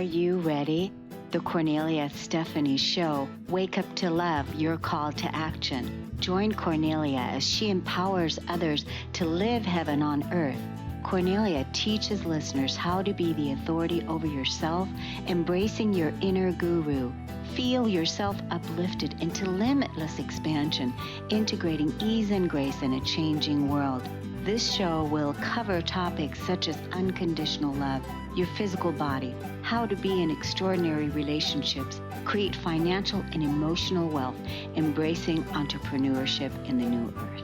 you ready? The Kornelia Stephanie Show. Wake up to love, your call to action. Join Kornelia as she empowers others to live heaven on earth. Kornelia teaches listeners how to be the authority over yourself, embracing your inner guru. Feel yourself uplifted into limitless expansion, integrating ease and grace in a changing world. This show will cover topics such as unconditional love, your physical body, how to be in extraordinary relationships, create financial and emotional wealth, embracing entrepreneurship in the new earth.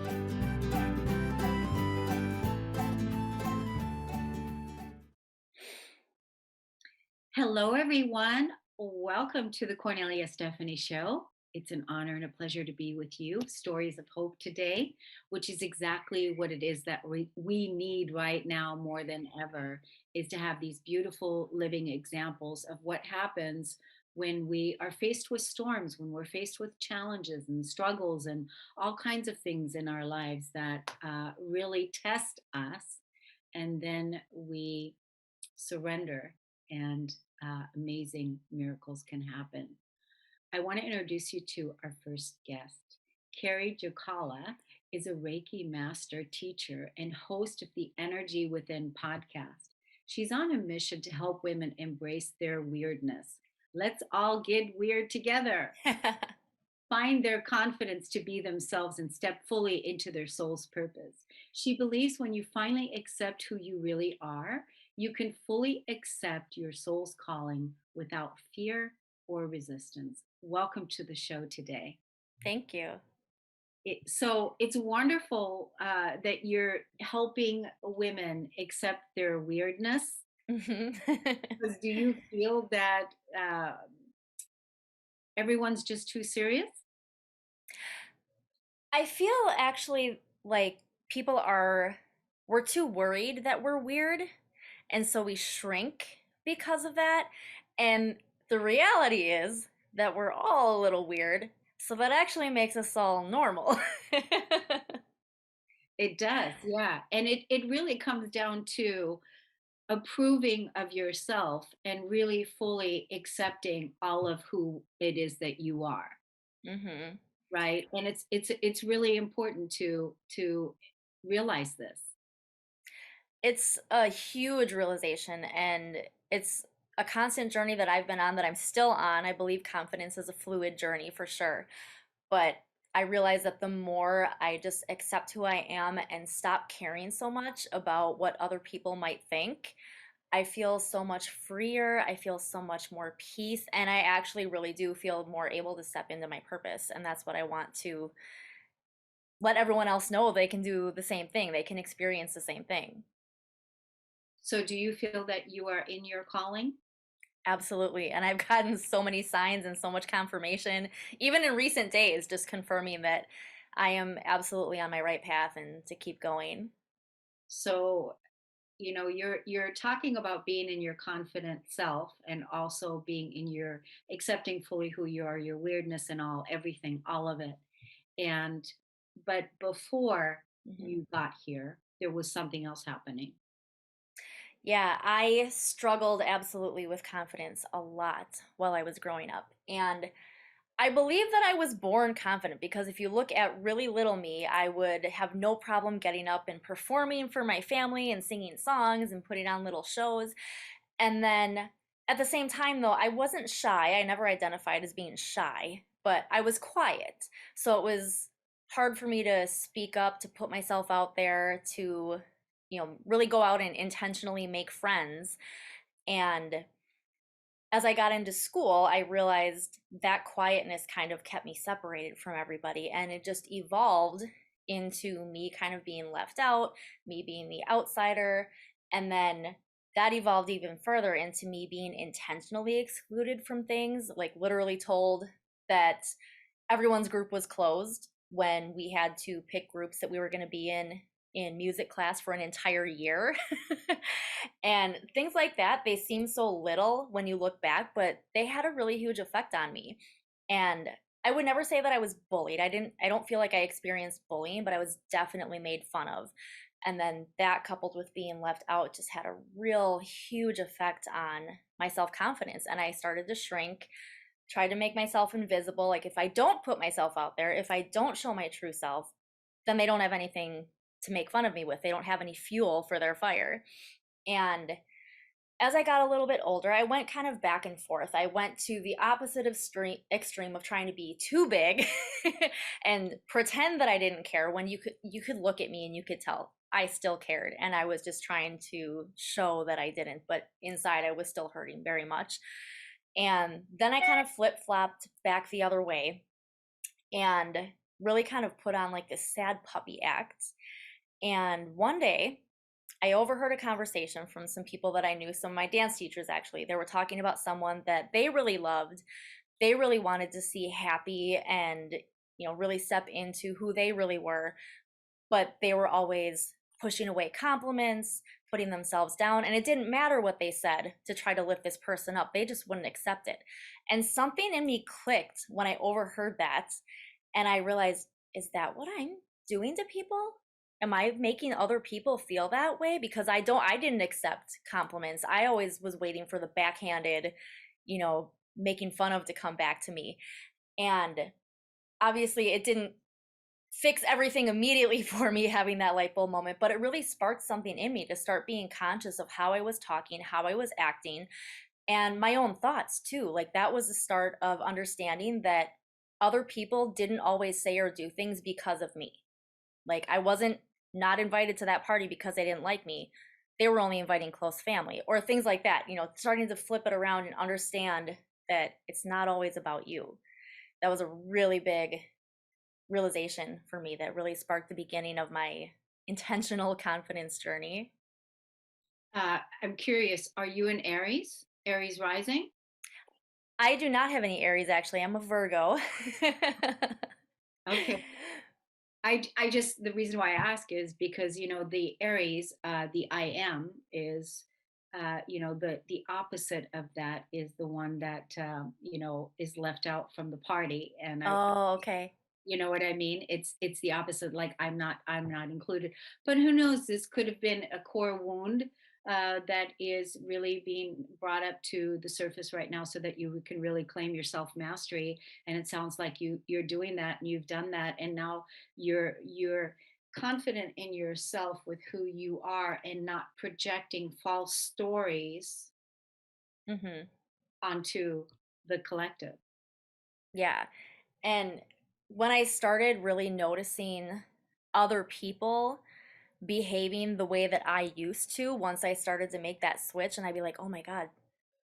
Hello, everyone. Welcome to the Kornelia Stephanie Show. It's an honor and a pleasure to be with you. Stories of hope today, which is exactly what it is that we need right now more than ever, is to have these beautiful living examples of what happens when we are faced with storms, when we're faced with challenges and struggles and all kinds of things in our lives that really test us. And then we surrender and amazing miracles can happen. I want to introduce you to our first guest. Kerri Jokala is a Reiki master teacher and host of the Energy Within podcast. She's on a mission to help women embrace their weirdness. Let's all get weird together. Find their confidence to be themselves and step fully into their soul's purpose. She believes when you finally accept who you really are, you can fully accept your soul's calling without fear or resistance. Welcome to the show today. Thank you. So it's wonderful that you're helping women accept their weirdness. Because do you feel that everyone's just too serious? I feel actually like we're too worried that we're weird, and so we shrink because of that. And the reality is that we're all a little weird, so that actually makes us all normal. It does, yeah. And it really comes down to approving of yourself and really fully accepting all of who it is that you are. Mm-hmm. Right. And it's really important to realize this. It's a huge realization, and it's a constant journey that I've been on, that I'm still on. I believe confidence is a fluid journey for sure. But I realize that the more I just accept who I am and stop caring so much about what other people might think, I feel so much freer. I feel so much more peace. And I actually really do feel more able to step into my purpose. And that's what I want to let everyone else know. They can do the same thing, they can experience the same thing. So do you feel that you are in your calling? Absolutely. And I've gotten so many signs and so much confirmation, even in recent days, just confirming that I am absolutely on my right path and to keep going. So, you're talking about being in your confident self and also being in your accepting fully who you are, your weirdness and everything, all of it. And but before Mhm. you got here, there was something else happening. Yeah, I struggled absolutely with confidence a lot while I was growing up. And I believe that I was born confident, because if you look at really little me, I would have no problem getting up and performing for my family and singing songs and putting on little shows. And then at the same time, though, I wasn't shy. I never identified as being shy, but I was quiet. So it was hard for me to speak up, to put myself out there, to, really go out and intentionally make friends. And as I got into school, I realized that quietness kind of kept me separated from everybody, and it just evolved into me kind of being left out, me being the outsider, and then that evolved even further into me being intentionally excluded from things, like literally told that everyone's group was closed when we had to pick groups that we were going to be in music class for an entire year. And things like that, they seem so little when you look back, but they had a really huge effect on me. And I would never say that I was bullied. I don't feel like I experienced bullying, but I was definitely made fun of And then that coupled with being left out just had a real huge effect on my self confidence. And I started to shrink, tried to make myself invisible. Like, if I don't put myself out there, if I don't show my true self, then they don't have anything to make fun of me with. They don't have any fuel for their fire. And as I got a little bit older, I went kind of back and forth. I went to the opposite of extreme of trying to be too big and pretend that I didn't care when you could look at me and you could tell I still cared, and I was just trying to show that I didn't, but inside I was still hurting very much. And then I kind of flip-flopped back the other way and really kind of put on like this sad puppy act. And one day I overheard a conversation from some people that I knew, some of my dance teachers actually. They were talking about someone that they really loved. They really wanted to see happy and, really step into who they really were, but they were always pushing away compliments, putting themselves down, and it didn't matter what they said to try to lift this person up. They just wouldn't accept it. And something in me clicked when I overheard that, and I realized, is that what I'm doing to people? Am I making other people feel that way? Because I didn't accept compliments. I always was waiting for the backhanded, making fun of to come back to me. And obviously it didn't fix everything immediately for me having that light bulb moment, but it really sparked something in me to start being conscious of how I was talking, how I was acting, and my own thoughts too. Like, that was the start of understanding that other people didn't always say or do things because of me. Like, I wasn't not invited to that party because they didn't like me. They were only inviting close family or things like that, starting to flip it around and understand that it's not always about you. That was a really big realization for me that really sparked the beginning of my intentional confidence journey. I'm curious, are you an Aries? Aries rising? I do not have any Aries, actually. I'm a Virgo. Okay. I just, the reason why I ask is because, the Aries, the I am is, the opposite of that is the one that, is left out from the party. And Oh, okay. you know what I mean? It's the opposite. Like, I'm not included. But who knows? This could have been a core wound that is really being brought up to the surface right now, so that you can really claim your self mastery. And it sounds like you're doing that, and you've done that, and now you're confident in yourself with who you are, and not projecting false stories Mhm. onto the collective. Yeah. And when I started really noticing other people behaving the way that I used to, once I started to make that switch, and I'd be like, "Oh my God,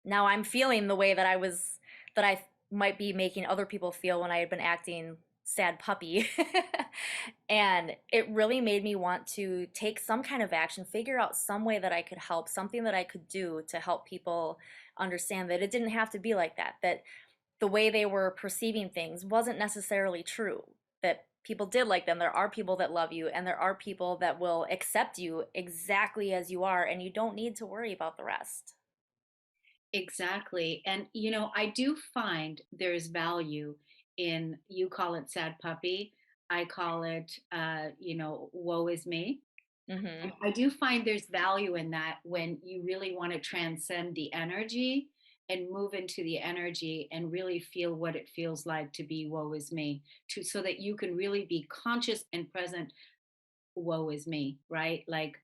now I'm feeling the way that I might be making other people feel when I had been acting sad puppy." And it really made me want to take some kind of action, figure out some way that I could help, something that I could do to help people understand that it didn't have to be like that, that the way they were perceiving things wasn't necessarily true, that people did like them. There are people that love you, and there are people that will accept you exactly as you are, and you don't need to worry about the rest. Exactly. And, I do find there's value in, you call it sad puppy. I call it, woe is me. Mhm. I do find there's value in that when you really want to transcend the energy and move into the energy and really feel what it feels like to be woe is me, so that you can really be conscious and present. Woe is me, right? Like,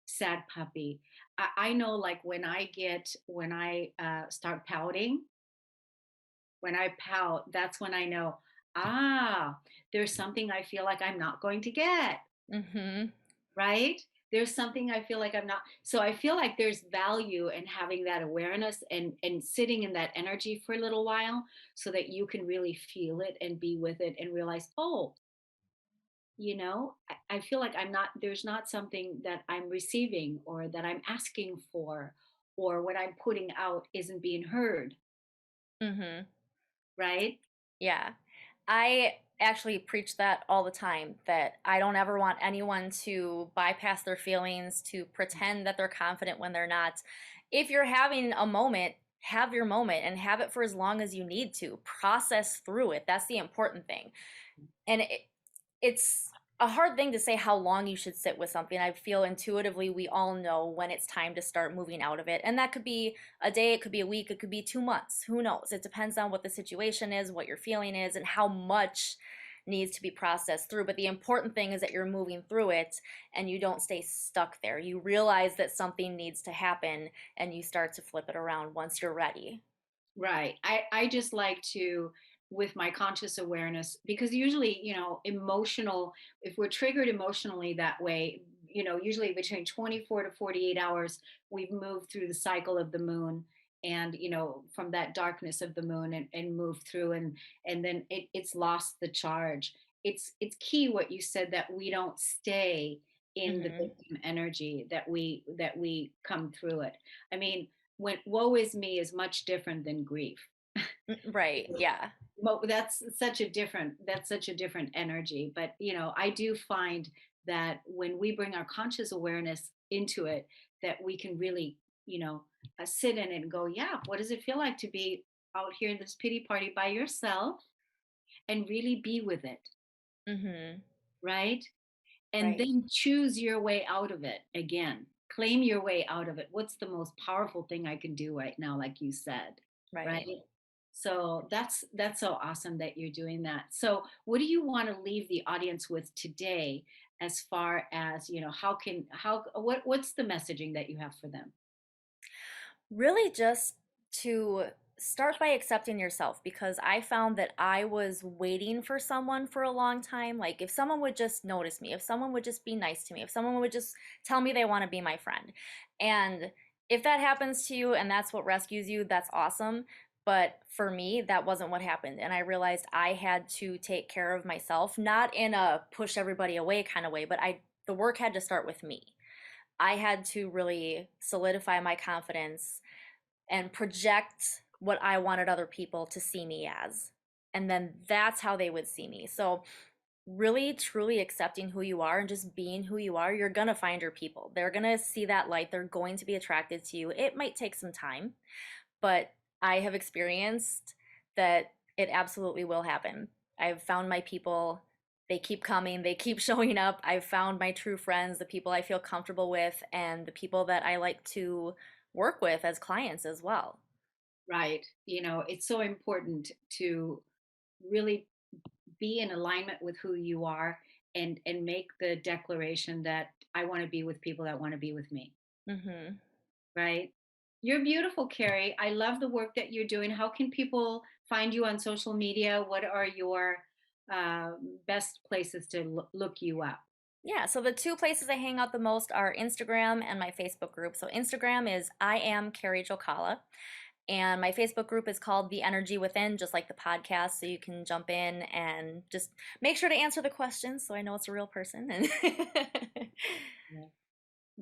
sad puppy. I know, like, when I start pouting, when I pout, that's when I know, ah, there's something I feel like I'm not going to get, Mhm. right? There's something I feel like I'm not. So I feel like there's value in having that awareness, and sitting in that energy for a little while, so that you can really feel it and be with it and realize, oh, I feel like there's not something that I'm receiving or that I'm asking for, or what I'm putting out isn't being heard, Mhm. right? Yeah. I actually preach that all the time, that I don't ever want anyone to bypass their feelings, to pretend that they're confident when they're not. If you're having a moment, have your moment and have it for as long as you need to. Process through it. That's the important thing. And it's a hard thing to say how long you should sit with something. I feel intuitively we all know when it's time to start moving out of it. And that could be a day, it could be a week, it could be 2 months. Who knows? It depends on what the situation is, what your feeling is, and how much needs to be processed through. But the important thing is that you're moving through it and you don't stay stuck there. You realize that something needs to happen and you start to flip it around once you're ready. Right. I just like to, with my conscious awareness, because usually, emotional, if we're triggered emotionally that way, usually between 24 to 48 hours, we've moved through the cycle of the moon and, from that darkness of the moon and moved through and then it's lost the charge. It's key what you said that we don't stay in the Hmm. victim energy, that we come through it. I mean, when woe is me is much different than grief. Right. Yeah. That's such a different energy. But I do find that when we bring our conscious awareness into it, that we can really, sit in it and go, yeah, what does it feel like to be out here in this pity party by yourself and really be with it, Hmm. right? And Right. then choose your way out of it again. Claim your way out of it. What's the most powerful thing I can do right now, like you said, right? Right. So that's so awesome that you're doing that. So what do you want to leave the audience with today as far as, what's the messaging that you have for them? Really just to start by accepting yourself, because I found that I was waiting for someone for a long time. Like if someone would just notice me, if someone would just be nice to me, if someone would just tell me they want to be my friend. And if that happens to you and that's what rescues you, that's awesome. But for me, that wasn't what happened. And I realized I had to take care of myself, not in a push everybody away kind of way, but the work had to start with me. I had to really solidify my confidence and project what I wanted other people to see me as. And then that's how they would see me. So, really, truly accepting who you are and just being who you are, you're going to find your people. They're going to see that light. They're going to be attracted to you. It might take some time, but I have experienced that it absolutely will happen. I've found my people. They keep coming, they keep showing up. I've found my true friends, the people I feel comfortable with, and the people that I like to work with as clients as well. Right. It's so important to really be in alignment with who you are and make the declaration that I want to be with people that want to be with me. Hmm. Right? You're beautiful, Kerri. I love the work that you're doing. How can people find you on social media? What are your uh, best places to look you up? Yeah, so the two places I hang out the most are Instagram and my Facebook group. So Instagram is I am Kerri Jokala, and my Facebook group is called The Energy Within, just like the podcast. So you can jump in and just make sure to answer the questions so I know it's a real person. And Yeah.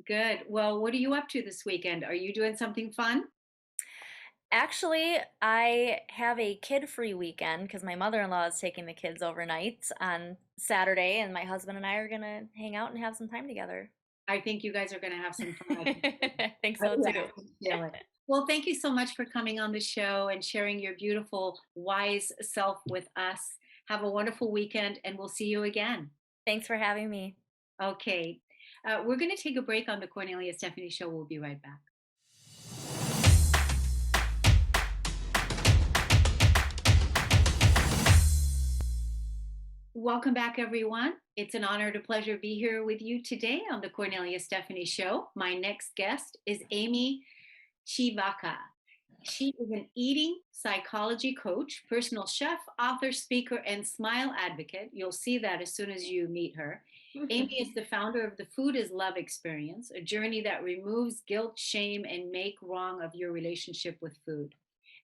Good. Well, what are you up to this weekend? Are you doing something fun? actually, I have a kid-free weekend because my mother-in-law is taking the kids overnight on Saturday, and my husband and I are gonna hang out and have some time together. I think you guys are going to have some fun. I think Oh, so yeah, too. I can feel it. Well, thank you so much for coming on the show and sharing your beautiful, wise self with us. Have a wonderful weekend, and we'll see you again. Thanks for having me. Okay. We're going to take a break on the Cornelia Stephanie Show. We'll be right back. Welcome back, everyone. It's an honor and a pleasure to be here with you today on the Cornelia Stephanie Show. My next guest is Amy Civica. She is an eating psychology coach, personal chef, author, speaker, and smile advocate. You'll see that as soon as you meet her. Amy is the founder of the Food is Love Experience, a journey that removes guilt, shame, and make wrong of your relationship with food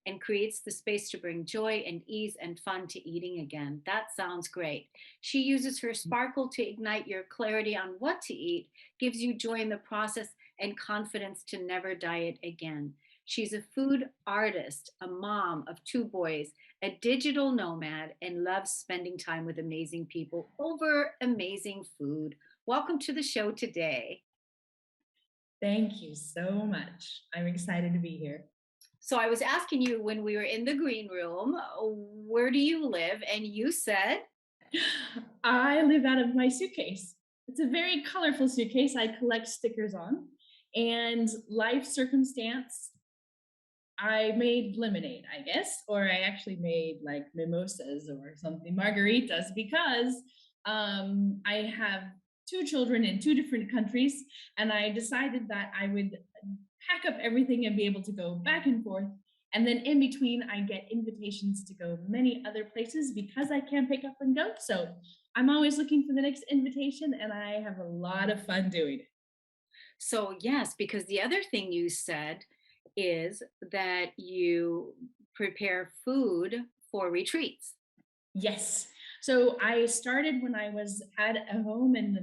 and creates the space to bring joy and ease and fun to eating again. That sounds great. She uses her sparkle to ignite your clarity on what to eat, gives you joy in the process, and confidence to never diet again. She's a food artist, a mom of two boys, a digital nomad, and loves spending time with amazing people over amazing food. Welcome to the show today. Thank you so much. I'm excited to be here. So I was asking you when we were in the green room, where do you live? And you said, I live out of my suitcase. It's a very colorful suitcase I collect stickers on. And life circumstance, I made lemonade, I guess, or I actually made like mimosas or something, margaritas, because I have two children in two different countries, and I decided that I would pack up everything and be able to go back and forth. And then in between, I get invitations to go many other places because I can pick up and go. So I'm always looking for the next invitation, and I have a lot of fun doing it. So, yes, because the other thing you said is that you prepare food for retreats. Yes. So I started when I was at a home and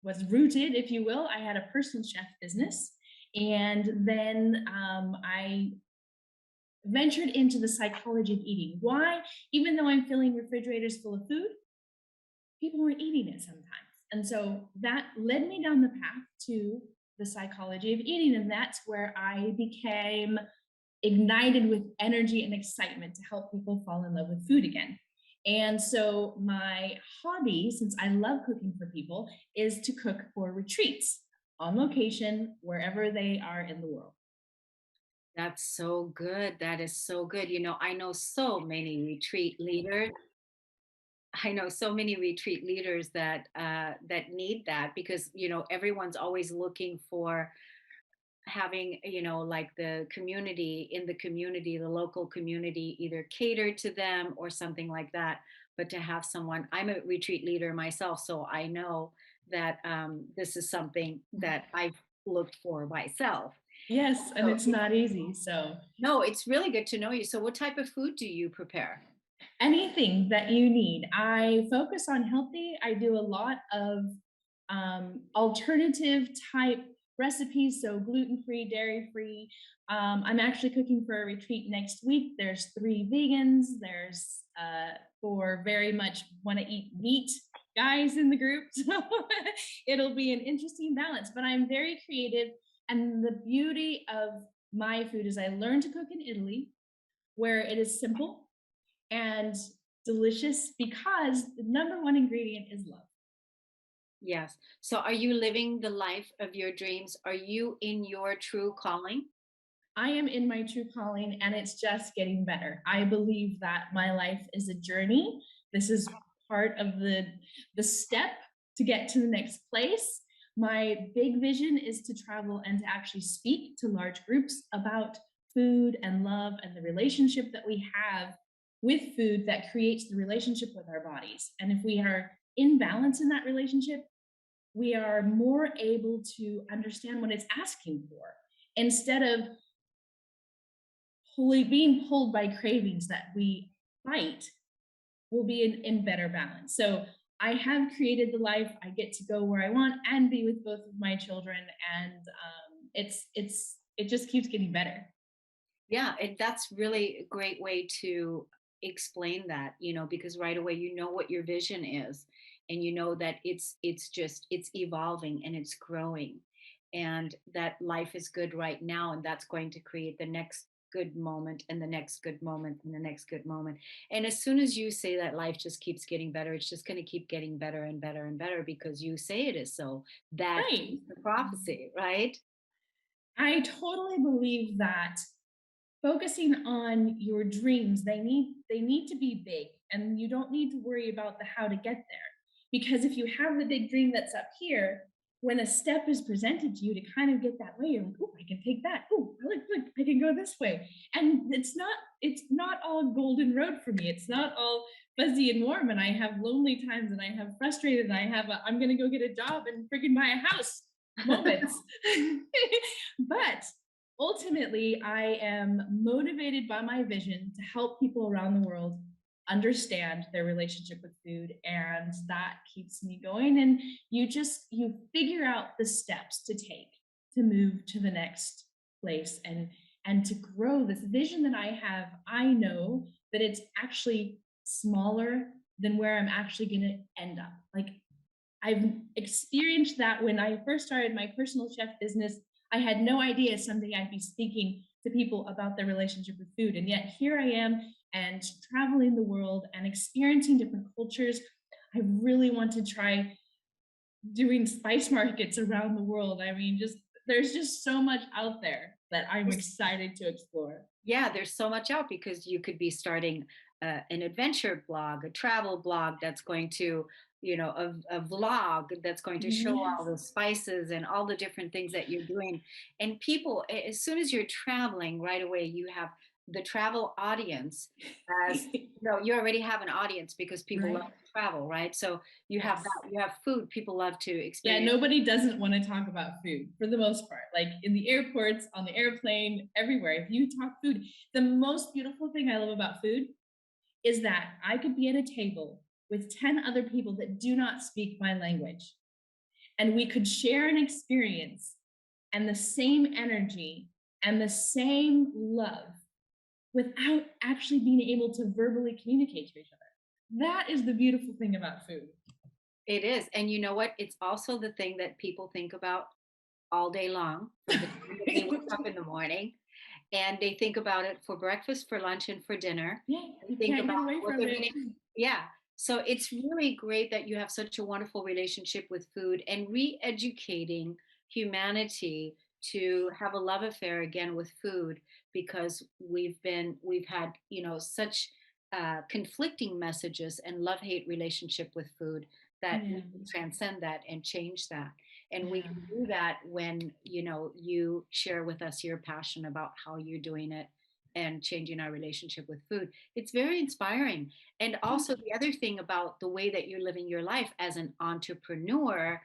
was rooted, if you will. I had a personal chef business. And then I ventured into the psychology of eating. Why? Even though I'm filling refrigerators full of food, people weren't eating it sometimes. And so that led me down the path to the psychology of eating. And that's where I became ignited with energy and excitement to help people fall in love with food again. And so my hobby, since I love cooking for people, is to cook for retreats on location wherever they are in the world. That's so good. That is so good. I know so many retreat leaders. I know so many retreat leaders that need that because everyone's always looking for having like the community in the community, the local community, either cater to them or something like that. But to have someone, I'm a retreat leader myself, so I know that this is something that I've looked for myself. Yes, and So it's not easy. So no, it's really good to know you. So what type of food do you prepare? anything that you need. I focus on healthy. I do a lot of alternative type recipes, so gluten free, dairy free. I'm actually cooking for a retreat next week. There's three vegans. There's for very much want to eat meat guys in the group. So it'll be an interesting balance, but I'm very creative. And the beauty of my food is I learned to cook in Italy where it is simple and delicious because the number one ingredient is love. Yes. So are you living the life of your dreams? Are you in your true calling? I am in my true calling and it's just getting better. I believe that my life is a journey. This is part of the step to get to the next place. My big vision is to travel and to actually speak to large groups about food and love and the relationship that we have with food that creates the relationship with our bodies. And if we are in balance in that relationship, we are more able to understand what it's asking for instead of being pulled by cravings that we fight. Will be in better balance. So I have created the life. I get to go where I want and be with both of my children, and it just keeps getting better. Yeah, and that's really a great way to explain that, because right away you know what your vision is and you know that it's evolving and it's growing and that life is good right now and that's going to create the next good moment and the next good moment and the next good moment. And as soon as you say that life just keeps getting better, it's just going to keep getting better and better and better because you say it is so. That is Right. the prophecy, right? I totally believe that focusing on your dreams, they need to be big and you don't need to worry about the how to get there. Because if you have the big dream that's up here, when a step is presented to you to kind of get that way, you're like, oh, I can take that. Oh, look, I can go this way. And it's not all golden road for me. It's not all fuzzy and warm. And I have lonely times and I have frustrated and I have I'm gonna go get a job and freaking buy a house moments. But ultimately, I am motivated by my vision to help people around the world understand their relationship with food, and that keeps me going. And you figure out the steps to take to move to the next place and to grow this vision that I have. I know that it's actually smaller than where I'm actually going to end up. Like, I've experienced that when I first started my personal chef business. I had no idea someday I'd be speaking to people about their relationship with food. And yet here I am and traveling the world and experiencing different cultures. I really want to try doing spice markets around the world. I mean, just there's just so much out there that I'm excited to explore. Yeah, there's so much out because you could be starting an adventure blog, a travel blog that's going to, a vlog that's going to show all Yes. the spices and all the different things that you're doing. And people, as soon as you're traveling, right away, you have the travel audience as, you already have an audience because people love Right. to travel, right? So you have Yes. that, you have food, people love to Yeah, experience. nobody doesn't want to talk about food for the most part. Like in the airports, on the airplane, everywhere. If you talk food, the most beautiful thing I love about food is that I could be at a table with 10 other people that do not speak my language, and we could share an experience and the same energy and the same love without actually being able to verbally communicate to each other. That is the beautiful thing about food. It is. And you know what? It's also the thing that people think about all day long from the time that they wake up in the morning, and they think about it for breakfast, for lunch, and for dinner. Yeah, They you think can't about get away what from they're it. gonna, yeah. So it's really great that you have such a wonderful relationship with food and re-educating humanity to have a love affair again with food, because we've had, such conflicting messages and love-hate relationship with food, that we Yeah, can transcend that and change that. And we yeah. can do that when, you share with us your passion about how you're doing it and changing our relationship with food. It's very inspiring. And Thank also you. the other thing about the way that you're living your life as an entrepreneur,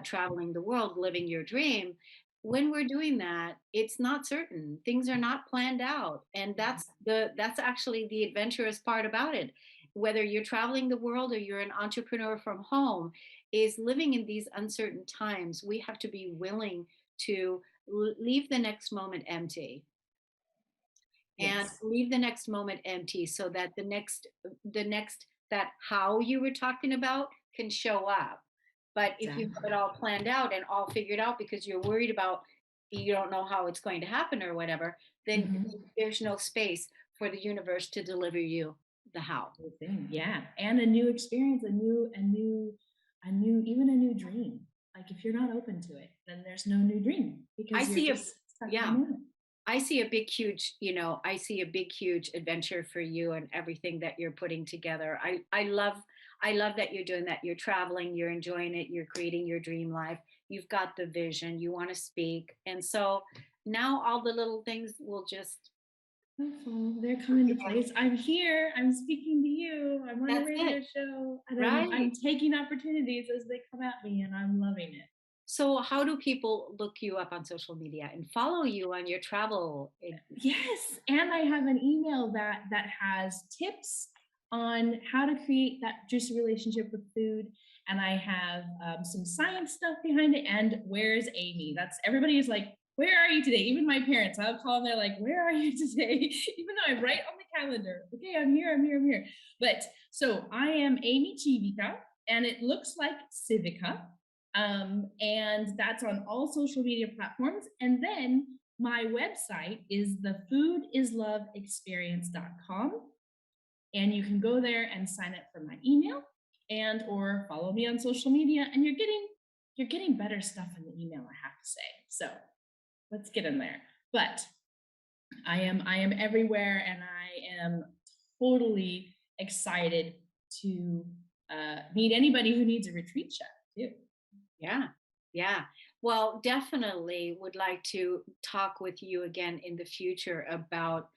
traveling the world, living your dream. When we're doing that, it's not certain. Things are not planned out, and that's actually the adventurous part about it. Whether you're traveling the world or you're an entrepreneur from home, is living in these uncertain times. We have to be willing to leave the next moment empty, and Yes. leave the next moment empty so that the next that how you were talking about can show up. But if you have it Exactly. all planned out and all figured out because you're worried about, you don't know how it's going to happen or whatever, then Mhm. there's no space for the universe to deliver you the how. Good thing. Yeah. And a new experience, even a new dream. Like if you're not open to it, then there's no new dream I because you're see a just stuck in the Yeah, moment. I see a big, huge, I see a big, huge adventure for you and everything that you're putting together. I love that you're doing that. You're traveling, you're enjoying it, you're creating your dream life. You've got the vision, you want to speak. And so now all the little things will just Wonderful. They're come coming to together. place. I'm here. I'm speaking to you. I'm on a That's radio it, show, and I'm right? taking opportunities as they come at me, and I'm loving it. So how do people look you up on social media and follow you on your travel? Yes, and I have an email that has tips on how to create that juicy relationship with food, and I have some science stuff behind it. And where's Amy? That's everybody is like, where are you today? Even my parents, I'll call them. They're like, where are you today? Even though I'm right on the calendar. Okay, I'm here. I'm here. I'm here. But so I am Amy Civica, and it looks like Civica. And that's on all social media platforms. And then my website is thefoodisloveexperience.com, and you can go there and sign up for my email and or follow me on social media, and you're getting better stuff in the email, I have to say. So let's get in there. But I am everywhere, and I am totally excited to meet anybody who needs a retreat chef too. Yeah. Yeah. Well, definitely would like to talk with you again in the future about,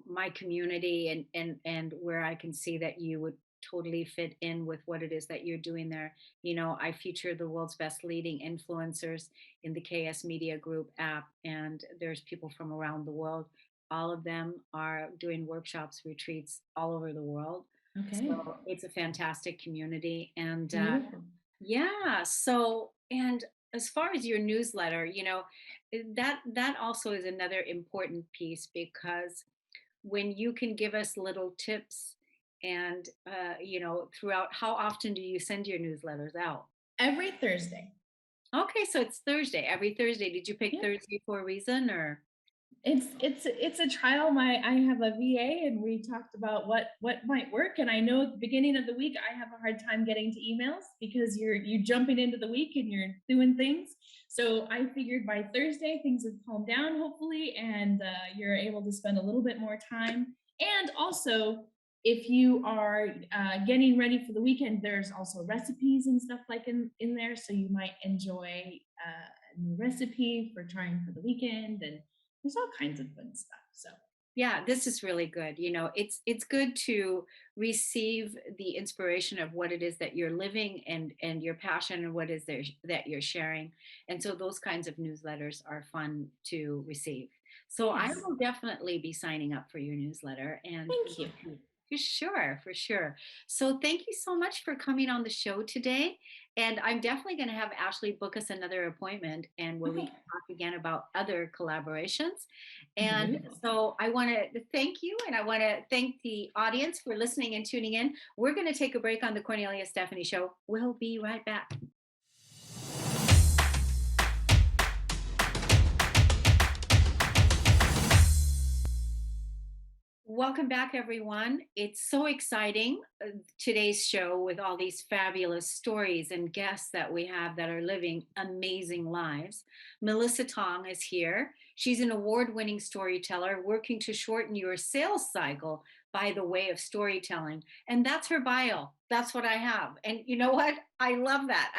my community, and where I can see that you would totally fit in with what it is that you're doing there. I feature the world's best leading influencers in the KS Media Group app, and there's people from around the world. All of them are doing workshops, retreats all over the world. Okay. So it's a fantastic community. And Beautiful. yeah. So, and as far as your newsletter, that also is another important piece, because when you can give us little tips and, throughout, how often do you send your newsletters out? Every Thursday. Okay, so it's Thursday, every Thursday. Did you pick Yeah. Thursday for a reason, or? It's a trial. I have a VA, and we talked about what might work. And I know at the beginning of the week I have a hard time getting to emails because you're jumping into the week and you're doing things. So I figured by Thursday things have calmed down, hopefully, and you're able to spend a little bit more time. And also, if you are getting ready for the weekend, there's also recipes and stuff like in there, so you might enjoy a new recipe for trying for the weekend, and there's all kinds of fun stuff. So Yeah, this is really good. It's good to receive the inspiration of what it is that you're living and your passion and what is there that you're sharing. And so those kinds of newsletters are fun to receive. So I yes, will definitely be signing up for your newsletter and thank you. for sure, for sure. So thank you so much for coming on the show today. And I'm definitely going to have Ashley book us another appointment and where we Okay, can talk again about other collaborations. And beautiful. so I want to thank you and I want to thank the audience for listening and tuning in. We're going to take a break on the Cornelia Stephanie Show. We'll be right back. Welcome back, everyone. It's so exciting, today's show with all these fabulous stories and guests that we have that are living amazing lives. Mellissa Tong is here. She's an award winning storyteller working to shorten your sales cycle by the way of storytelling. And that's her bio. That's what I have. And you know what? I love that.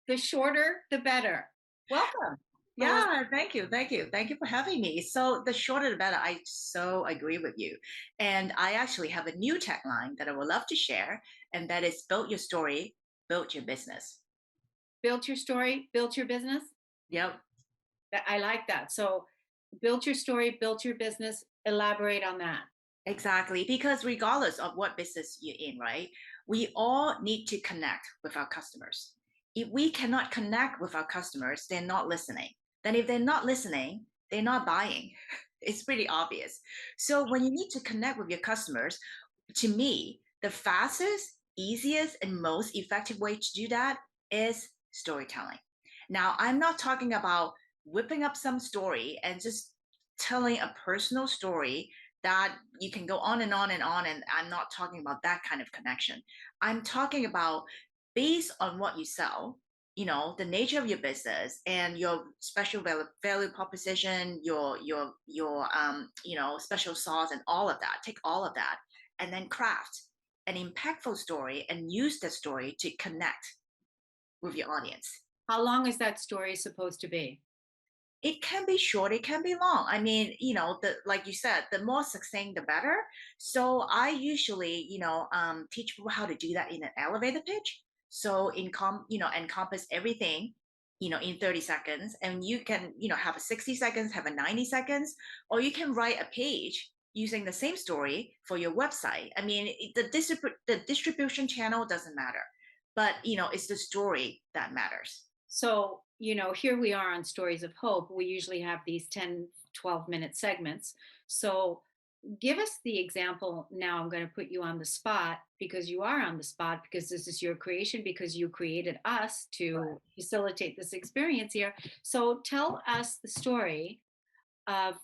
The shorter, the better. Welcome, Melissa. Yeah, thank you. Thank you. Thank you for having me. So the shorter the better. I so agree with you. And I actually have a new tagline that I would love to share, and that is build your story, build your business. Built your story, built your business. Yep. I like that. So, build your story, build your business, elaborate on that. Exactly. Because regardless of what business you're in, right, we all need to connect with our customers. If we cannot connect with our customers, they're not listening. Then if they're not listening, they're not buying. It's pretty obvious. So when you need to connect with your customers, to me, the fastest, easiest, and most effective way to do that is storytelling. Now, I'm not talking about whipping up some story and just telling a personal story that you can go on and on and on. And I'm not talking about that kind of connection. I'm talking about based on what you sell, the nature of your business and your special value proposition, your special sauce and all of that. Take all of that and then craft an impactful story and use that story to connect with your audience. How long is that story supposed to be? It can be short, it can be long. I mean, the like you said, the more succinct, the better. So I usually, teach people how to do that in an elevator pitch. So encompass everything, in 30 seconds, and you can, have a 60 seconds, have a 90 seconds, or you can write a page using the same story for your website. I mean, the distribution channel doesn't matter, but it's the story that matters. So, here we are on Stories of Hope. We usually have these 10, 12-minute segments. So, give us the example. Now, I'm going to put you on the spot because you are on the spot because this is your creation, because you created us to facilitate this experience here. So, tell us the story of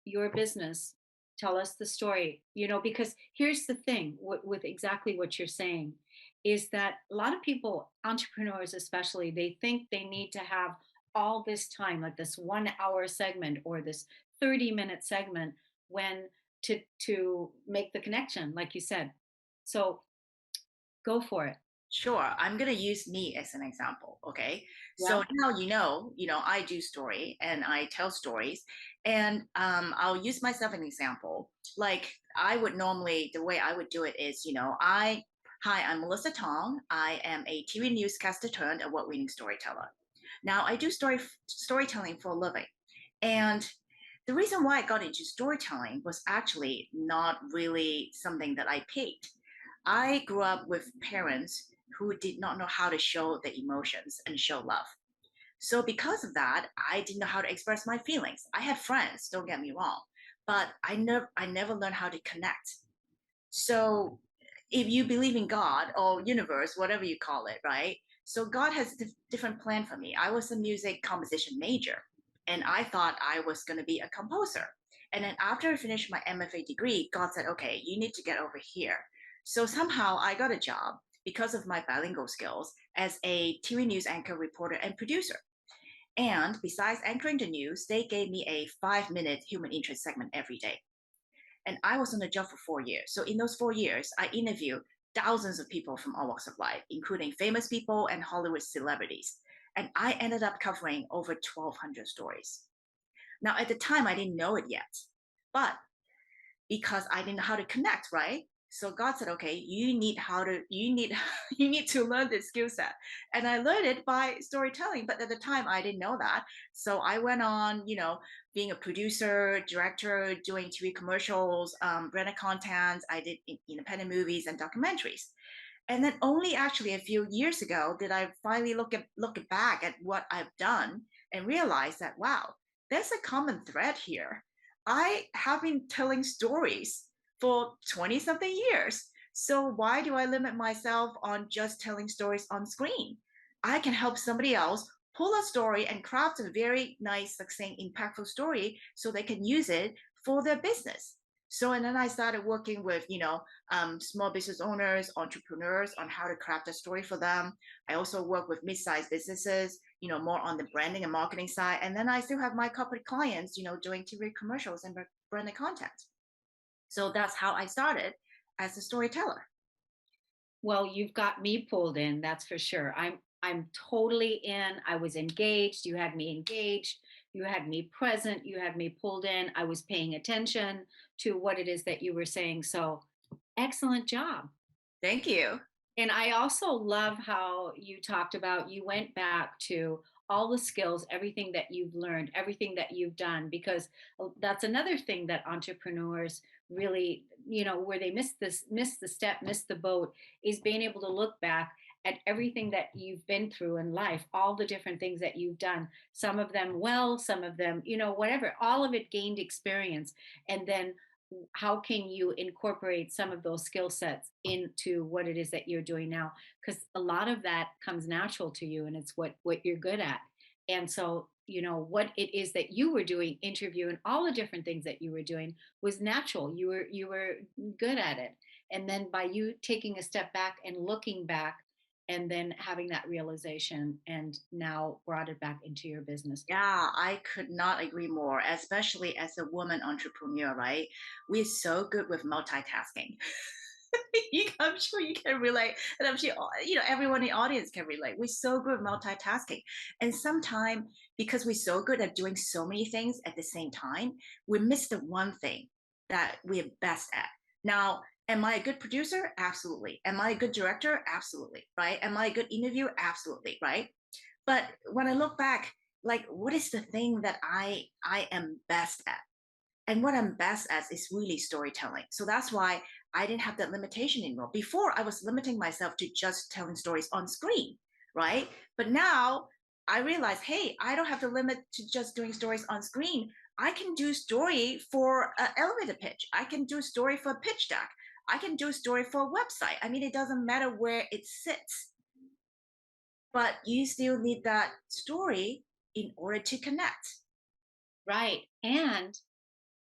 your business. Tell us the story, because here's the thing with exactly what you're saying is that a lot of people, entrepreneurs especially, they think they need to have all this time, like this 1 hour segment or this 30-minute segment when to make the connection, like you said. So go for it. Sure, I'm gonna use me as an example. Okay, Yeah. so now I do story and I tell stories, and I'll use myself an example. Like I would normally, the way I would do it is, hi, I'm Mellissa Tong. I am a TV newscaster turned award-winning storyteller. Now I do storytelling for a living, and the reason why I got into storytelling was actually not really something that I picked. I grew up with parents who did not know how to show the emotions and show love. So because of that, I didn't know how to express my feelings. I had friends, don't get me wrong, but I never learned how to connect. So if you believe in God or universe, whatever you call it, right? So God has a different plan for me. I was a music composition major. And I thought I was going to be a composer. And then after I finished my MFA degree, God said, okay, you need to get over here. So somehow I got a job because of my bilingual skills as a TV news anchor, reporter, and producer. And besides anchoring the news, they gave me a 5-minute human interest segment every day. And I was on the job for 4 years. So in those 4 years, I interviewed thousands of people from all walks of life, including famous people and Hollywood celebrities. And I ended up covering over 1,200 stories. Now, at the time, I didn't know it yet, but because I didn't know how to connect, right? So God said, okay, you need you need to learn this skill set. And I learned it by storytelling, but at the time I didn't know that. So I went on, being a producer, director, doing TV commercials, branded content. I did independent movies and documentaries. And then only actually a few years ago did I finally look back at what I've done and realize that wow, there's a common thread here. I have been telling stories for 20 something years. So why do I limit myself on just telling stories on screen? I can help somebody else pull a story and craft a very nice, succinct, impactful story so they can use it for their business. So, and then I started working with, small business owners, entrepreneurs on how to craft a story for them. I also work with mid-sized businesses, more on the branding and marketing side. And then I still have my corporate clients, doing TV commercials and branded content. So that's how I started as a storyteller. Well, you've got me pulled in, that's for sure. I'm totally in. I was engaged. You had me engaged. You had me present. You had me pulled in. I was paying attention to what it is that you were saying. So, excellent job. Thank you. And I also love how you talked about you went back to all the skills, everything that you've learned, everything that you've done, because that's another thing that entrepreneurs really, where they miss the step, miss the boat, is being able to look back at everything that you've been through in life, all the different things that you've done, some of them well, some of them, whatever, all of it gained experience. And then how can you incorporate some of those skill sets into what it is that you're doing now, because a lot of that comes natural to you and it's what you're good at. And so what it is that you were doing, interviewing, all the different things that you were doing was natural. You were good at it. And then by you taking a step back and looking back and then having that realization and now brought it back into your business. Yeah, I could not agree more, especially as a woman entrepreneur, right? We're so good with multitasking. I'm sure you can relate, and I'm sure everyone in the audience can relate. We're so good at multitasking, and sometimes because we're so good at doing so many things at the same time, we miss the one thing that we're best at. Now, am I a good producer? Absolutely. Am I a good director? Absolutely. Right? Am I a good interviewer? Absolutely. Right? But when I look back, like, what is the thing that I am best at? And what I'm best at is really storytelling. So that's why I didn't have that limitation anymore. Before, I was limiting myself to just telling stories on screen, right? But now I realize, hey, I don't have to limit to just doing stories on screen. I can do story for an elevator pitch. I can do story for a pitch deck. I can do a story for a website. I mean, it doesn't matter where it sits, but you still need that story in order to connect. Right. And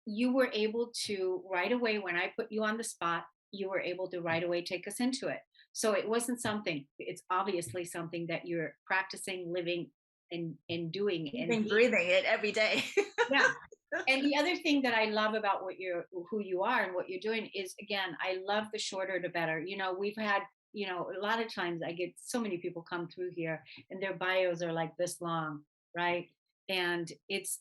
you were able to right away, when I put you on the spot, you were able to right away take us into it. So it wasn't something, it's obviously something that you're practicing, living, and doing and Even being. breathing it every day. Yeah. And the other thing that I love about who you are and what you're doing is, again, I love the shorter the better. We've had, a lot of times I get so many people come through here and their bios are like this long, right? And it's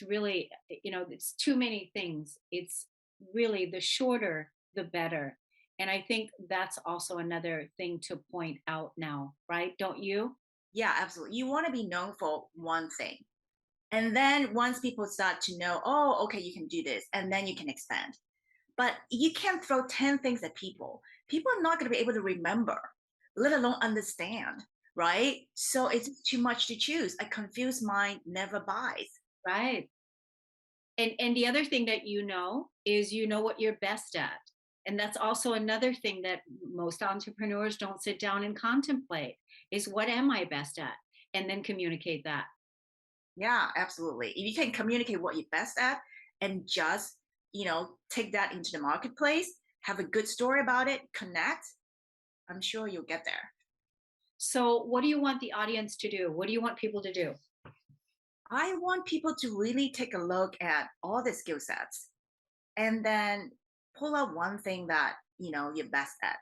really, it's too many things. It's really the shorter the better. And I think that's also another thing to point out now, right? Don't you? Yeah, absolutely. You want to be known for one thing. And then once people start to know, oh, okay, you can do this, and then you can expand. But you can't throw 10 things at people. People are not going to be able to remember, let alone understand, right? So it's too much to choose. A confused mind never buys. Right. And the other thing that is what you're best at. And that's also another thing that most entrepreneurs don't sit down and contemplate is what am I best at? And then communicate that. Yeah, absolutely. If you can communicate what you're best at and just, take that into the marketplace, have a good story about it, connect, I'm sure you'll get there. So, what do you want the audience to do? What do you want people to do? I want people to really take a look at all the skill sets and then pull out one thing that, you're best at.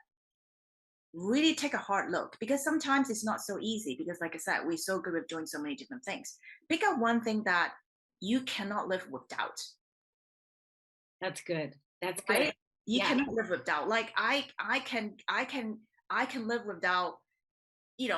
Really take a hard look because sometimes it's not so easy because like I said, we're so good with doing so many different things. Pick out one thing that you cannot live without. That's good. That's good. Right? You Yeah. cannot live without. Like I can live without,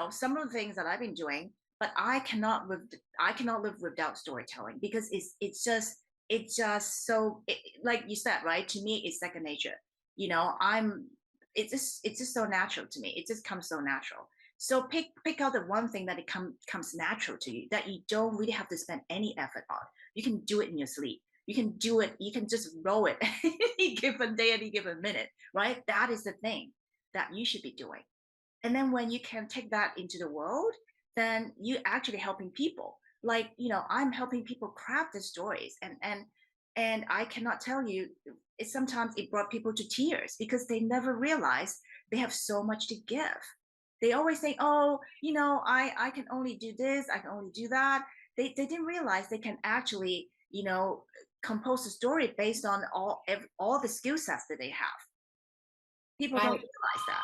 some of the things that I've been doing, but I cannot live without storytelling because it's just so like you said, right? To me, it's second nature. You know, I'm it's just so natural to me. It just comes so natural. So pick out the one thing that comes natural to you that you don't really have to spend any effort on. You can do it in your sleep. You can do it. You can just roll it any given day, any given minute, right? That is the thing that you should be doing. And then when you can take that into the world, then you actually helping people. Like, I'm helping people craft the stories and I cannot tell you, sometimes it brought people to tears because they never realized they have so much to give. They always say, oh, I can only do this, I can only do that. They didn't realize they can actually, compose a story based on all the skill sets that they have. People don't Right. realize that.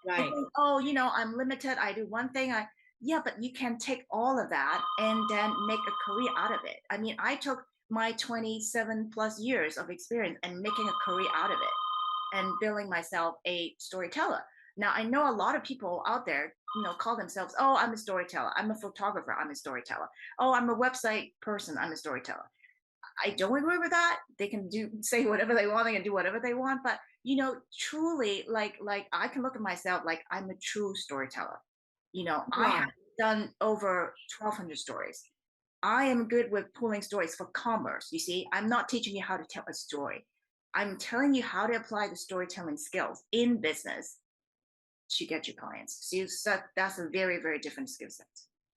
They Right. think, oh, I'm limited. I do one thing. Yeah, but you can take all of that and then make a career out of it. I mean, I took my 27 plus years of experience and making a career out of it and building myself a storyteller. Now, I know a lot of people out there, call themselves, oh, I'm a storyteller. I'm a photographer. I'm a storyteller. Oh, I'm a website person. I'm a storyteller. I don't agree with that. They can say whatever they want. They can do whatever they want. But truly, like I can look at myself like I'm a true storyteller. You I have are. done over 1,200 stories. I am good with pulling stories for commerce. You see, I'm not teaching you how to tell a story. I'm telling you how to apply the storytelling skills in business to get your clients. So that's a very, very different skill set.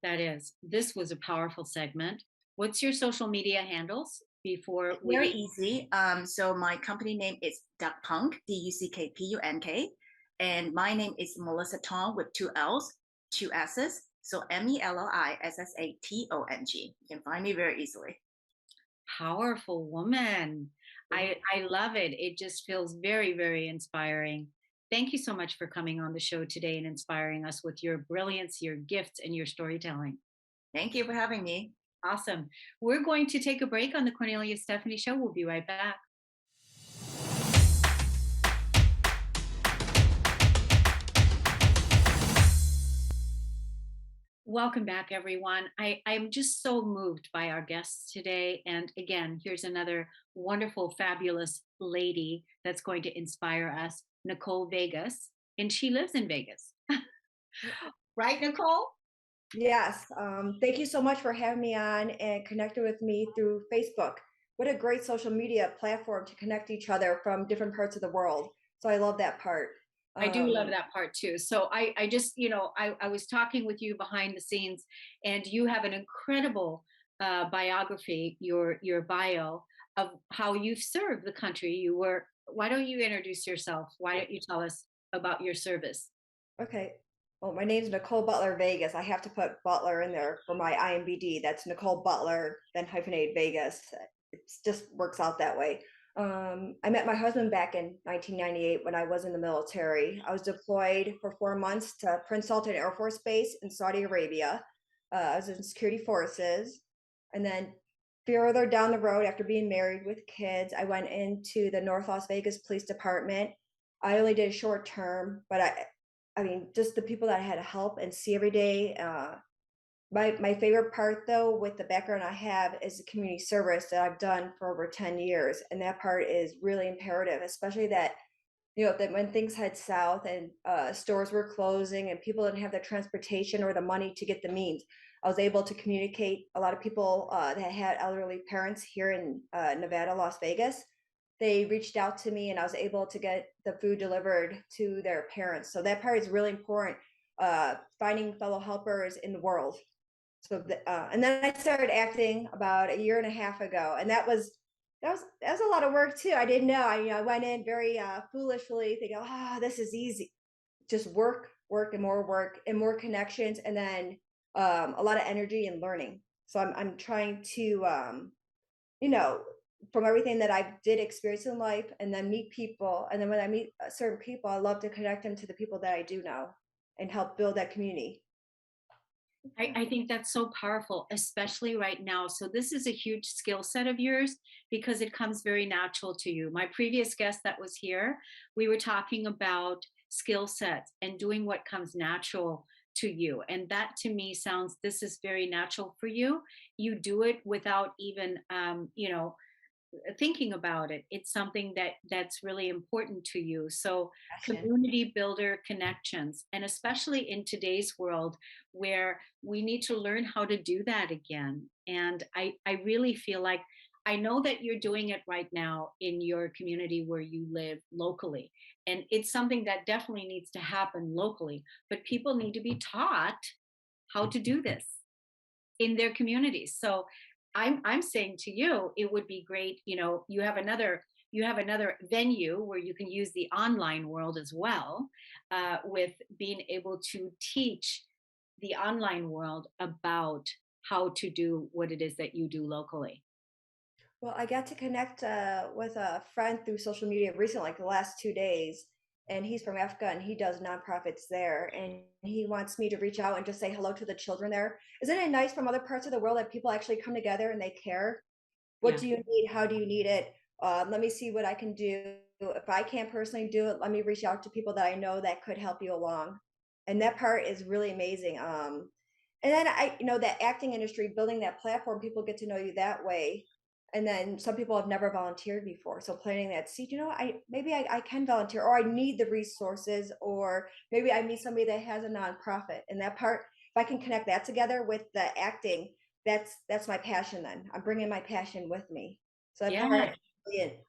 That is. This was a powerful segment. What's your social media handles before Very we easy. So my company name is Duckpunk, Duckpunk, and my name is Mellissa Tong with two L's, two S's. So Mellissatong. You can find me very easily. powerful woman. I love it. It just feels very, very inspiring. Thank you so much for coming on the show today and inspiring us with your brilliance, your gifts, and your storytelling. Thank you for having me. Awesome. We're going to take a break on the Cornelia Stephanie Show. We'll be right back. Welcome back, everyone. I'm just so moved by our guests today. And again, here's another wonderful, fabulous lady that's going to inspire us, Nicole Vegas. And she lives in Vegas. Right, Nicole? Yes. Thank you so much for having me on and connecting with me through Facebook. What a great social media platform to connect each other from different parts of the world. So I love that part. I do love Um, that part too. So I just, I was talking with you behind the scenes, and you have an incredible biography, your bio of how you've served the country. You were. Why don't you introduce yourself? Why don't you tell us about your service? okay. Well, my name's Nicole Butler Vegas. I have to put Butler in there for my IMBD. That's Nicole Butler, then hyphenate Vegas. It just works out that way. I met my husband back in 1998 when I was in the military. I was deployed for 4 months to Prince Sultan Air Force Base in Saudi Arabia. I was in security forces. And then further down the road, after being married with kids, I went into the North Las Vegas Police Department. I only did a short term, but I mean, just the people that I had to help and see every day. My favorite part though, with the background I have, is the community service that I've done for over 10 years, and that part is really imperative, especially that that when things head south and stores were closing and people didn't have the transportation or the money to get the means. I was able to communicate a lot of people that had elderly parents here in Nevada, Las Vegas. They reached out to me and I was able to get the food delivered to their parents. So that part is really important, finding fellow helpers in the world. So, and then I started acting about a year and a half ago, and that was a lot of work too. I didn't know. I went in very foolishly, thinking, "Ah, this is easy." Just work, and more connections, and then a lot of energy and learning. So I'm trying to, you know, from everything that I did experience in life, and then meet people, and then when I meet certain people, I love to connect them to the people that I do know, and help build that community. I think that's so powerful, especially right now. So, this is a huge skill set of yours because it comes very natural to you. My previous guest that was here, we were talking about skill sets and doing what comes natural to you. And that to me sounds this is very natural for you. You do it without even, thinking about it. It's something that's really important to you. So Passion. community builder connections, and especially in today's world where we need to learn how to do that again. And I really feel like I know that you're doing it right now in your community where you live locally, and it's something that definitely needs to happen locally, but people need to be taught how to do this in their communities. So I'm saying to you, it would be great, you have another venue where you can use the online world as well, with being able to teach the online world about how to do what it is that you do locally. Well, I got to connect with a friend through social media recently, like the last 2 days, and he's from Africa and he does nonprofits there. And he wants me to reach out and just say hello to the children there. Isn't it nice from other parts of the world that people actually come together and they care? What Yeah. do you need? How do you need it? Let me see what I can do. If I can't personally do it, let me reach out to people that I know that could help you along. And that part is really amazing. And then that acting industry, building that platform, people get to know you that way. And then some people have never volunteered before. So planting that seed, I can volunteer, or I need the resources, or maybe I meet somebody that has a nonprofit. And that part, if I can connect that together with the acting, that's my passion. Then I'm bringing my passion with me. So that Yeah. part,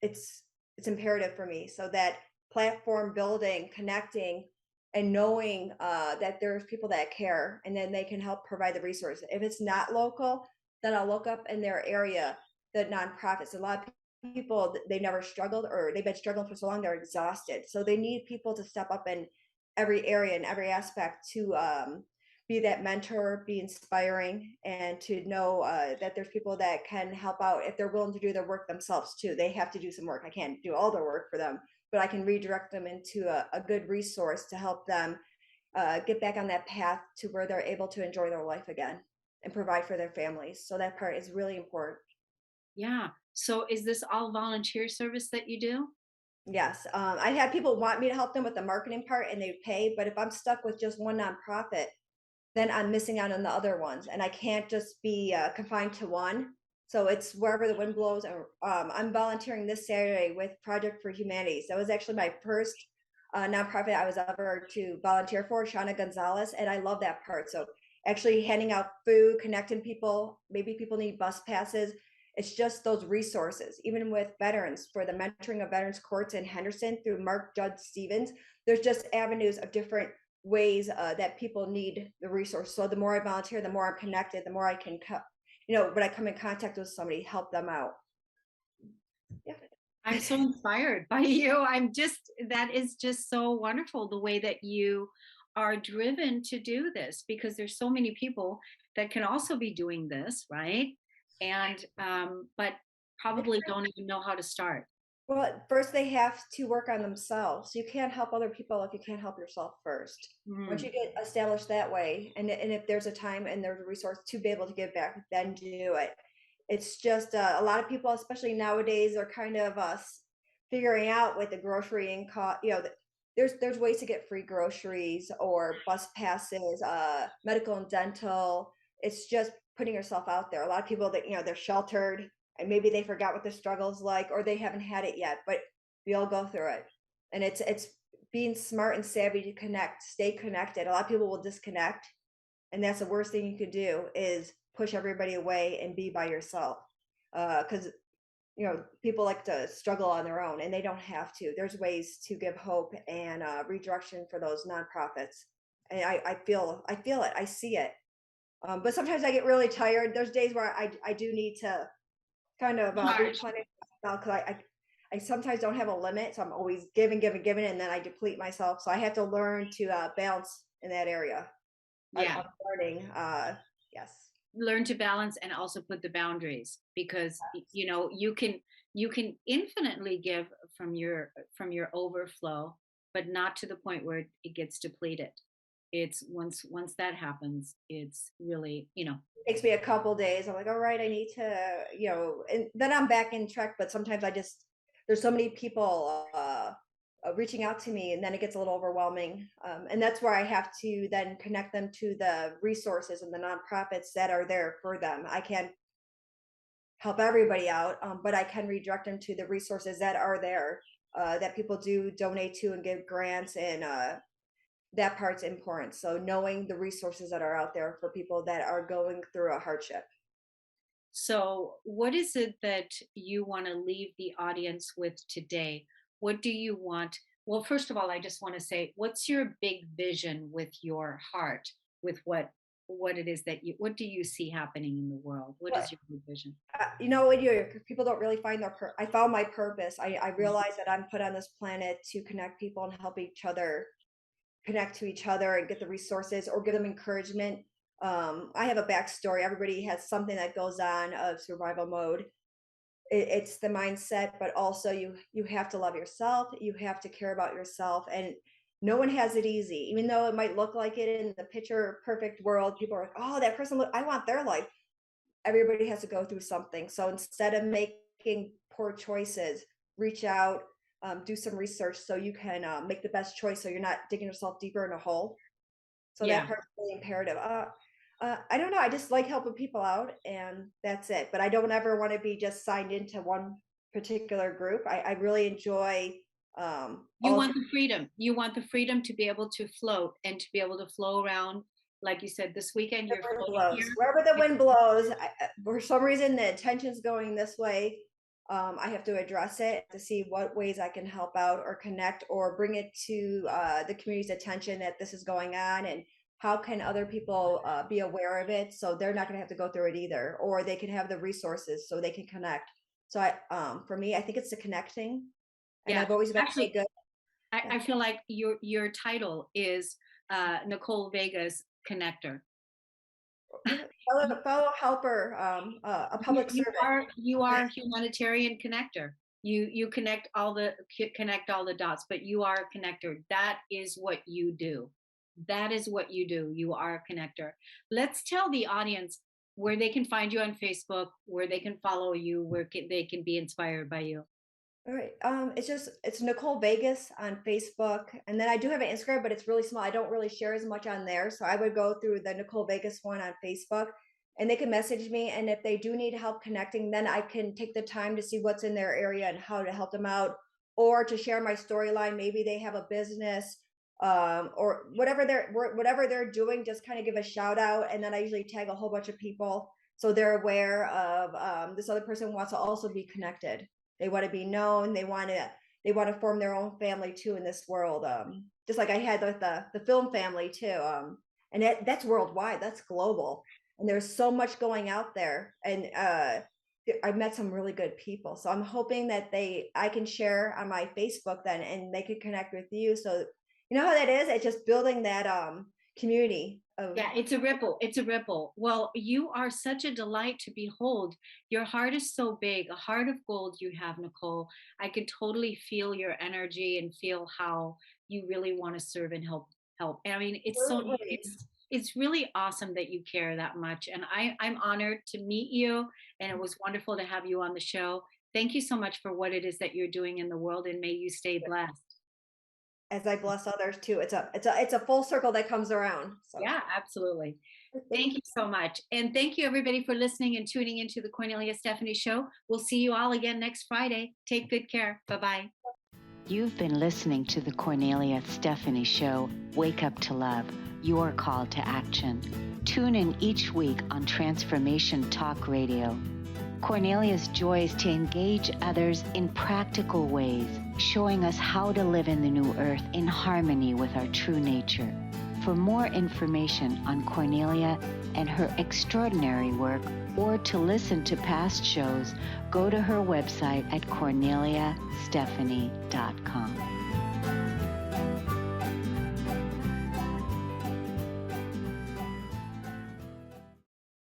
it's imperative for me. So that platform building, connecting, and knowing that there's people that care, and then they can help provide the resources. If it's not local, then I'll look up in their area the nonprofits. A lot of people, they never struggled, or they've been struggling for so long they're exhausted. So they need people to step up in every area and every aspect to be that mentor, be inspiring, and to know that there's people that can help out if they're willing to do their work themselves too. They have to do some work. I can't do all their work for them, but I can redirect them into a good resource to help them get back on that path to where they're able to enjoy their life again and provide for their families. So that part is really important. Yeah. So is this all volunteer service that you do? Yes, I had people want me to help them with the marketing part, and they pay. But if I'm stuck with just one nonprofit, then I'm missing out on the other ones, and I can't just be confined to one. So it's wherever the wind blows. And I'm volunteering this Saturday with Project for Humanities. That was actually my first nonprofit I was ever to volunteer for, Shauna Gonzalez, and I love that part. So actually handing out food, connecting people. Maybe people need bus passes. It's just those resources. Even with veterans, for the mentoring of veterans courts in Henderson through Mark Judd Stevens, there's just avenues of different ways that people need the resource. So the more I volunteer, the more I'm connected, the more I can, when I come in contact with somebody, help them out. Yeah. I'm so inspired by you. That is just so wonderful the way that you are driven to do this because there's so many people that can also be doing this, right? And, but probably don't even know how to start. Well, at first they have to work on themselves. You can't help other people if you can't help yourself first. Once Mm, you get established that way, and if there's a time and there's a resource to be able to give back, then do it. It's just a lot of people, especially nowadays, are kind of figuring out with the grocery and cost. There's ways to get free groceries or bus passes, medical and dental. It's just putting yourself out there. A lot of people that they're sheltered, and maybe they forgot what the struggle's like, or they haven't had it yet, but we all go through it. And it's being smart and savvy to connect, stay connected. A lot of people will disconnect, and that's the worst thing you could do, is push everybody away and be by yourself. Because people like to struggle on their own, and they don't have to. There's ways to give hope and redirection for those nonprofits. And I feel it. I see it. But sometimes I get really tired. There's days where I do need to kind of replenish myself because I sometimes don't have a limit. So I'm always giving, and then I deplete myself. So I have to learn to balance in that area. Yeah. I'm learning. Yes. Learn to balance and also put the boundaries, because you know you can infinitely give from your overflow, but not to the point where it gets depleted. It's once that happens, it's really, you know. It takes me a couple days. I'm like, all right, I need to, and then I'm back in track. But sometimes there's so many people reaching out to me, and then it gets a little overwhelming. And that's where I have to then connect them to the resources and the nonprofits that are there for them. I can't help everybody out, but I can redirect them to the resources that are there, that people do donate to and give grants, and that part's important. So knowing the resources that are out there for people that are going through a hardship. So what is it that you want to leave the audience with today? What do you want? Well, first of all, I just want to say, what's your big vision with your heart, with what it is that what do you see happening in the world? What is your big vision? When people don't really find I found my purpose. I realized that I'm put on this planet to connect people and help each other connect to each other and get the resources or give them encouragement. I have a backstory. Everybody has something that goes on of survival mode. It's the mindset, but also you have to love yourself. You have to care about yourself, and no one has it easy. Even though it might look like it in the picture perfect world, people are like, "Oh, that person! I want their life." Everybody has to go through something. So instead of making poor choices, reach out, do some research so you can make the best choice, so you're not digging yourself deeper in a hole. So that part's really imperative. I don't know. I just like helping people out, and that's it. But I don't ever want to be just signed into one particular group. I really enjoy. You want the freedom. You want the freedom to be able to float and to be able to flow around. Like you said, this weekend you're floating here. Wherever the wind blows, for some reason the attention's going this way. I have to address it to see what ways I can help out or connect or bring it to the community's attention that this is going on, and how can other people be aware of it so they're not going to have to go through it either, or they can have the resources so they can connect. So for me, I think it's the connecting, and I've always been actually good. I feel like your title is Nicole Vegas Connector. Fellow helper, a public servant. You are a humanitarian connector. You connect all the dots, but you are a connector. That is what you do. That is what you do. You are a connector. Let's tell the audience where they can find you on Facebook, where they can follow you, where they can be inspired by you. All right. It's Nicole Vegas on Facebook, and then I do have an Instagram, but it's really small. I don't really share as much on there, so I would go through the Nicole Vegas one on Facebook, and they can message me. And if they do need help connecting, then I can take the time to see what's in their area and how to help them out, or to share my storyline. Maybe they have a business, or whatever they're doing. Just kind of give a shout out, and then I usually tag a whole bunch of people so they're aware of this other person wants to also be connected. They want to be known. They want to form their own family too in this world. Just like I had with the film family too. And that's worldwide. That's global. And there's so much going out there. And I met some really good people. So I'm hoping that I can share on my Facebook then, and they could connect with you. So you know how that is? It's just building that community. Yeah, it's a ripple. It's a ripple. Well, you are such a delight to behold. Your heart is so big, a heart of gold you have, Nicole. I can totally feel your energy and feel how you really want to serve and help. I mean, it's really awesome that you care that much. And I'm honored to meet you. And it was wonderful to have you on the show. Thank you so much for what it is that you're doing in the world, and may you stay blessed. As I bless others too. It's a full circle that comes around. So. Yeah, absolutely. Thank you so much. And thank you everybody for listening and tuning into the Kornelia Stephanie Show. We'll see you all again next Friday. Take good care. Bye-bye. You've been listening to the Kornelia Stephanie Show, Wake Up to Love, your call to action. Tune in each week on Transformation Talk Radio. Kornelia's joy is to engage others in practical ways, showing us how to live in the new earth in harmony with our true nature. For more information on Kornelia and her extraordinary work, or to listen to past shows, go to her website at korneliastephanie.com.